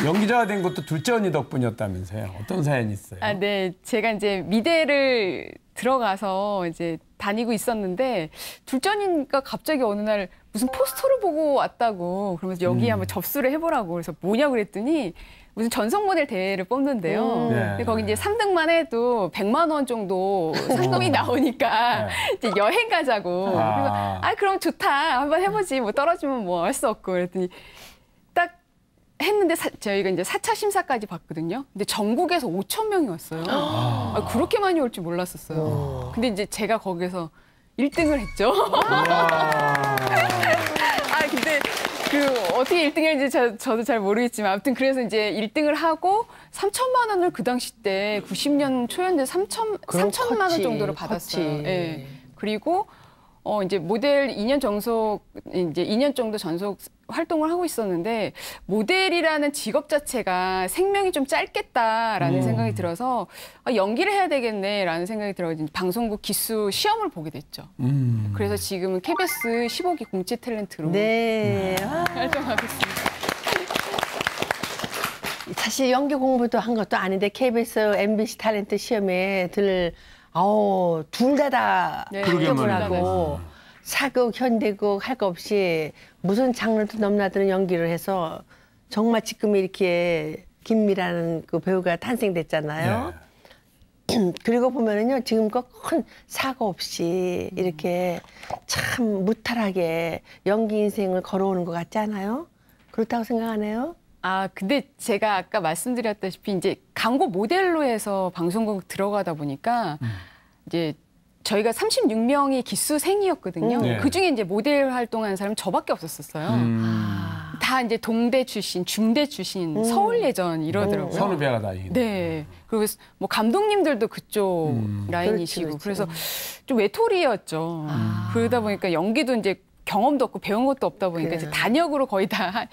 연기자가 된 것도 둘째 언니 덕분이었다면서요. 어떤 사연이 있어요? 아, 네. 제가 이제 미대를 들어가서 이제 다니고 있었는데 둘째 언니가 갑자기 어느 날 무슨 포스터를 보고 왔다고 그러면서 여기 한번 접수를 해보라고 그래서 뭐냐고 그랬더니 무슨 전속 모델 대회를 뽑는데요. 근데 거기 이제 3등만 해도 100만 원 정도 상금이 나오니까 이제 여행 가자고. 그래서 그럼 좋다. 한번 해보지. 뭐 떨어지면 뭐 할 수 없고 그랬더니 딱 했는데 저희가 이제 4차 심사까지 봤거든요. 근데 전국에서 5천 명이 왔어요. 그렇게 많이 올 줄 몰랐었어요. 근데 이제 제가 거기서 1등을 했죠. 근데 어떻게 1등을 했는지 저도 잘 모르겠지만 아무튼 그래서 이제 1등을 하고 3천만 원을 그 당시 때 90년 초였는데 3천만 원 정도를 받았어요. 예. 그리고 이제 모델 2년 정도 전속 활동을 하고 있었는데 모델이라는 직업 자체가 생명이 좀 짧겠다라는 생각이 들어서 연기를 해야 되겠네라는 생각이 들어서 방송국 기수 시험을 보게 됐죠. 그래서 지금은 KBS 15기 공채 탤런트로 활동하고 있습니다. 사실 연기 공부도 한 것도 아닌데 KBS MBC 탤런트 시험에 둘 다 합격을 하고 사극, 현대극 할 거 없이 무슨 장르도 넘나드는 연기를 해서 정말 지금 이렇게 김미라는 그 배우가 탄생됐잖아요. 그리고 보면은요 지금껏 큰 사고 없이 이렇게 참 무탈하게 연기 인생을 걸어오는 것 같지 않아요? 그렇다고 생각하네요. 근데 제가 아까 말씀드렸다시피 이제 광고 모델로 해서 방송국 들어가다 보니까 이제 저희가 36명이 기수생이었거든요. 그중에 이제 모델 활동하는 사람은 저밖에 없었어요. 다 이제 동대 출신, 중대 출신, 서울예전 이러더라고요. 선후배가 다 이게. 네. 그리고 뭐 감독님들도 그쪽 라인이시고 그래서 좀 외톨이였죠. 그러다 보니까 연기도 이제 경험도 없고 배운 것도 없다 보니까 이제 단역으로 거의 다 한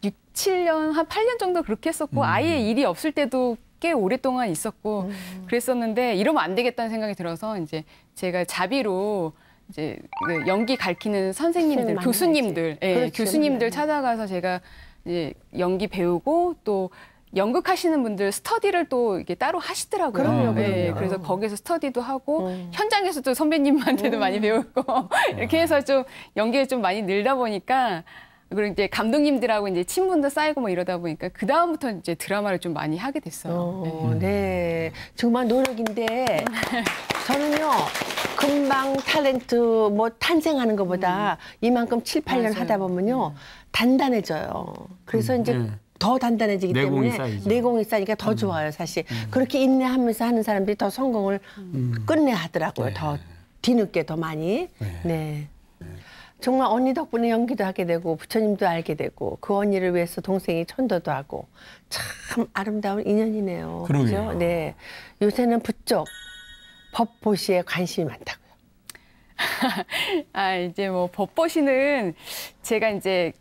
6, 7년, 한 8년 정도 그렇게 했었고 아예 일이 없을 때도 꽤 오랫동안 있었고 그랬었는데 이러면 안 되겠다는 생각이 들어서 이제 제가 자비로 이제 그 연기 가르치는 선생님들, 교수님들, 교수님들 찾아가서 제가 이제 연기 배우고 또 연극하시는 분들 스터디를 또 이게 따로 하시더라고요. 그럼요. 그래서 거기서 스터디도 하고 현장에서도 선배님한테도 많이 배우고 이렇게 해서 좀 연기에 좀 많이 늘다 보니까 그리고 이제 감독님들하고 이제 친분도 쌓이고 뭐 이러다 보니까 그 다음부터 이제 드라마를 좀 많이 하게 됐어요. 네, 정말 노력인데 저는요 금방 탤런트 뭐 탄생하는 것보다 이만큼 7, 8년 하다 보면요 단단해져요. 그래서 이제 더 단단해지기 때문에 내공이 쌓이니까 더 좋아요, 사실. 그렇게 인내하면서 하는 사람들이 더 성공을 끝내 하더라고요. 더 뒤늦게 더 많이. 네. 정말 언니 덕분에 연기도 하게 되고 부처님도 알게 되고 그 언니를 위해서 동생이 천도도 하고 참 아름다운 인연이네요. 그렇죠? 네. 요새는 부쩍 법보시에 관심이 많다고요. 이제 뭐 법보시는 제가 이제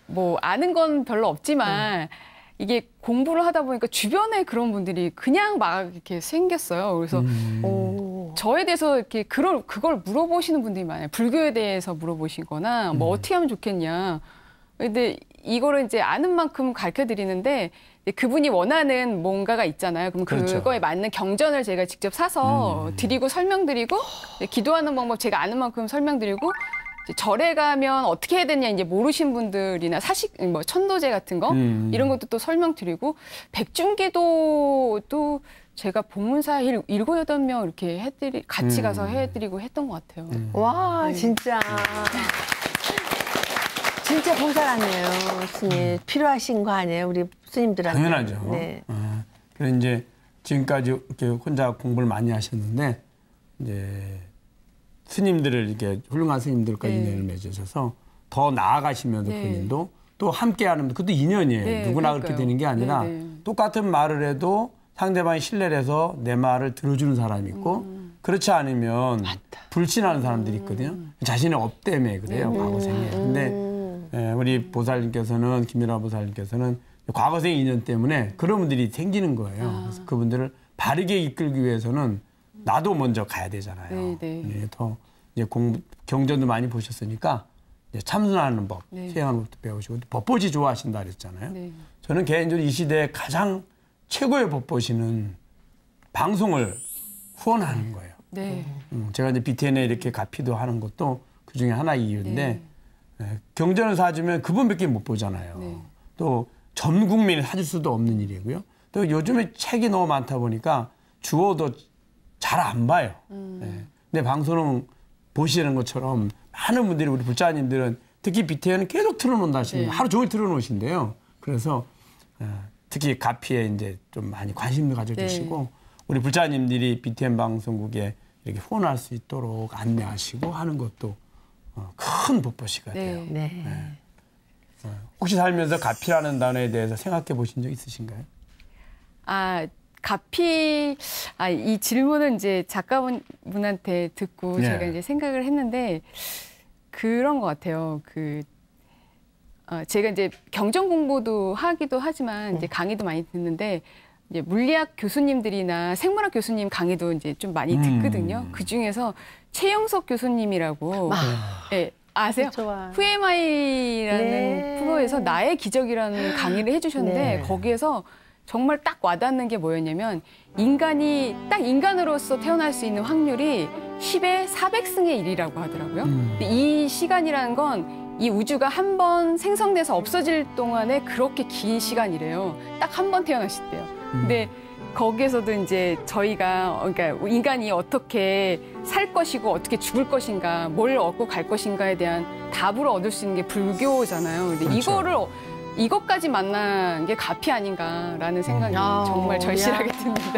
뭐 아는 건 별로 없지만 이게 공부를 하다 보니까 주변에 그런 분들이 그냥 막 이렇게 생겼어요. 그래서 저에 대해서 이렇게 그걸 물어보시는 분들이 많아요. 불교에 대해서 물어보시거나 뭐 어떻게 하면 좋겠냐. 근데 이거를 이제 아는 만큼 가르쳐 드리는데 그분이 원하는 뭔가가 있잖아요. 그럼 그거에 맞는 경전을 제가 직접 사서 드리고 설명드리고 기도하는 방법 제가 아는 만큼 설명드리고 절에 가면 어떻게 해야 되냐 이제 모르신 분들이나 뭐 천도제 같은 거 이런 것도 또 설명드리고 백중기도도 제가 법문사 7, 8명 이렇게 같이 가서 해드리고 했던 것 같아요. 와 진짜 봉사하네요, 스님. 필요하신 거 아니에요, 우리 스님들한테? 당연하죠. 네. 그래서 이제 지금까지 이렇게 혼자 공부를 많이 하셨는데 이제 스님들을 이렇게 훌륭한 스님들과 인연을 맺으셔서 더 나아가시면서 본인도 또 함께하는 그것도 인연이에요. 누구나 그렇게 되는 게 아니라 똑같은 말을 해도 상대방이 신뢰를 해서 내 말을 들어주는 사람이 있고 그렇지 않으면 불신하는 사람들이 있거든요. 자신의 업 때문에 그래요, 과거생에. 근데 우리 보살님께서는, 김미라 보살님께서는 과거생 인연 때문에 그런 분들이 생기는 거예요. 그래서 그분들을 바르게 이끌기 위해서는 나도 먼저 가야 되잖아요. 네, 더 이제 경전도 많이 보셨으니까 이제 참선하는 법, 수행하는 법도 배우시고 법보지 좋아하신다 그랬잖아요. 저는 개인적으로 이 시대에 가장 최고의 법보시는 방송을 후원하는 거예요. 제가 이제 BTN에 이렇게 가피도 하는 것도 그 중에 하나의 이유인데 경전을 사주면 그분밖에 못 보잖아요. 또 전 국민이 사줄 수도 없는 일이고요. 또 요즘에 책이 너무 많다 보니까 주어도 잘 안 봐요. 근데 방송은 보시는 것처럼 많은 분들이 우리 불자님들은 특히 BTN은 계속 틀어놓는다 하시는 하루 종일 틀어놓으신대요. 그래서 특히 가피에 이제 좀 많이 관심을 가져주시고 우리 불자님들이 BTN 방송국에 이렇게 후원할 수 있도록 안내하시고 하는 것도 큰 법보시가 돼요. 혹시 살면서 가피라는 단어에 대해서 생각해 보신 적 있으신가요? 가피, 이 질문은 이제 작가분한테 듣고 제가 이제 생각을 했는데 그런 것 같아요. 제가 이제 경전 공부도 하기도 하지만 이제 강의도 많이 듣는데 이제 물리학 교수님들이나 생물학 교수님 강의도 이제 좀 많이 듣거든요. 그 중에서 최영석 교수님이라고 아세요? FMI라는 프로에서 나의 기적이라는 강의를 해주셨는데 거기에서 정말 딱 와닿는 게 뭐였냐면 인간이 딱 인간으로서 태어날 수 있는 확률이 10의 400승의 1이라고 하더라고요. 근데 이 시간이라는 건 이 우주가 한 번 생성돼서 없어질 동안에 그렇게 긴 시간이래요. 딱 한 번 태어나실 때요. 근데 거기에서도 이제 저희가 그러니까 인간이 어떻게 살 것이고 어떻게 죽을 것인가, 뭘 얻고 갈 것인가에 대한 답을 얻을 수 있는 게 불교잖아요. 근데 이것까지 만난 게 가피 아닌가라는 생각이 정말 절실하게 듭니다.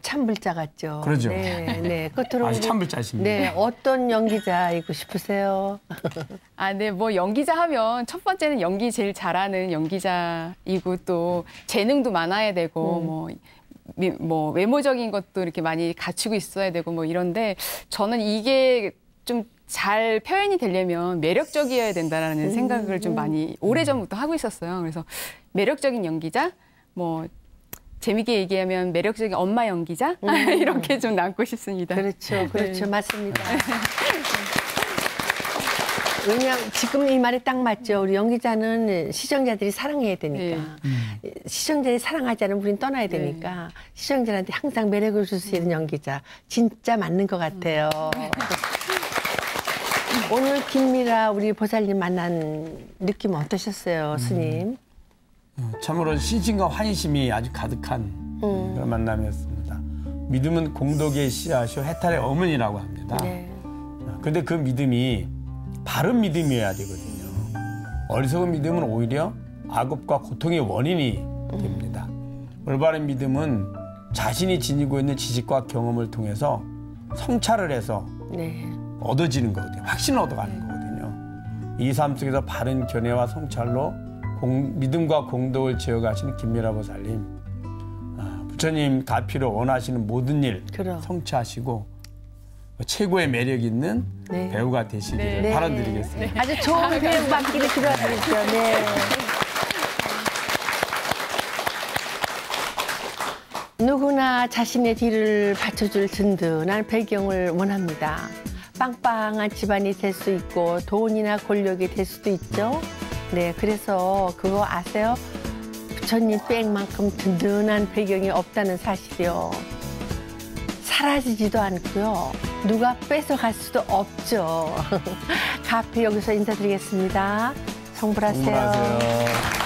참불자 같죠. 그러죠. 네. 끝으로 아주 참불자십니다. 네, 어떤 연기자이고 싶으세요? 뭐 연기자 하면 첫 번째는 연기 제일 잘하는 연기자이고 또 재능도 많아야 되고 뭐 외모적인 것도 이렇게 많이 갖추고 있어야 되고 뭐 이런데 저는 이게 좀 잘 표현이 되려면 매력적이어야 된다라는 생각을 좀 많이 오래전부터 하고 있었어요. 그래서 매력적인 연기자, 뭐 재미있게 얘기하면 매력적인 엄마 연기자 이렇게 좀 남고 싶습니다. 그렇죠. 맞습니다. 왜냐하면 지금 이 말이 딱 맞죠. 우리 연기자는 시청자들이 사랑해야 되니까. 시청자들이 사랑하지 않으면 우린 떠나야 되니까. 시청자들한테 항상 매력을 줄 수 있는 연기자. 진짜 맞는 것 같아요. 오늘 김미라 우리 보살님 만난 느낌 어떠셨어요, 스님? 참으로 신심과 환희심이 아주 가득한 그런 만남이었습니다. 믿음은 공덕의 씨앗이요 해탈의 어머니라고 합니다. 그런데 그 믿음이 바른 믿음이어야 되거든요. 어리석은 믿음은 오히려 악업과 고통의 원인이 됩니다. 올바른 믿음은 자신이 지니고 있는 지식과 경험을 통해서 성찰을 해서 얻어지는 거거든요. 확신을 얻어가는 거거든요. 이 삶 속에서 바른 견해와 성찰로 믿음과 공덕을 지어가시는 김미라 보살님, 부처님 가피로 원하시는 모든 일 성취하시고 최고의 매력 있는 배우가 되시기를 바라드리겠습니다. 아주 좋은 배우 받기를 기도하시죠. 누구나 자신의 뒤를 받쳐줄 든든한 배경을 원합니다. 빵빵한 집안이 될 수 있고 돈이나 권력이 될 수도 있죠. 그래서 그거 아세요? 부처님 백만큼 든든한 배경이 없다는 사실이요. 사라지지도 않고요. 누가 뺏어갈 수도 없죠. 가피 여기서 인사드리겠습니다. 성불하세요.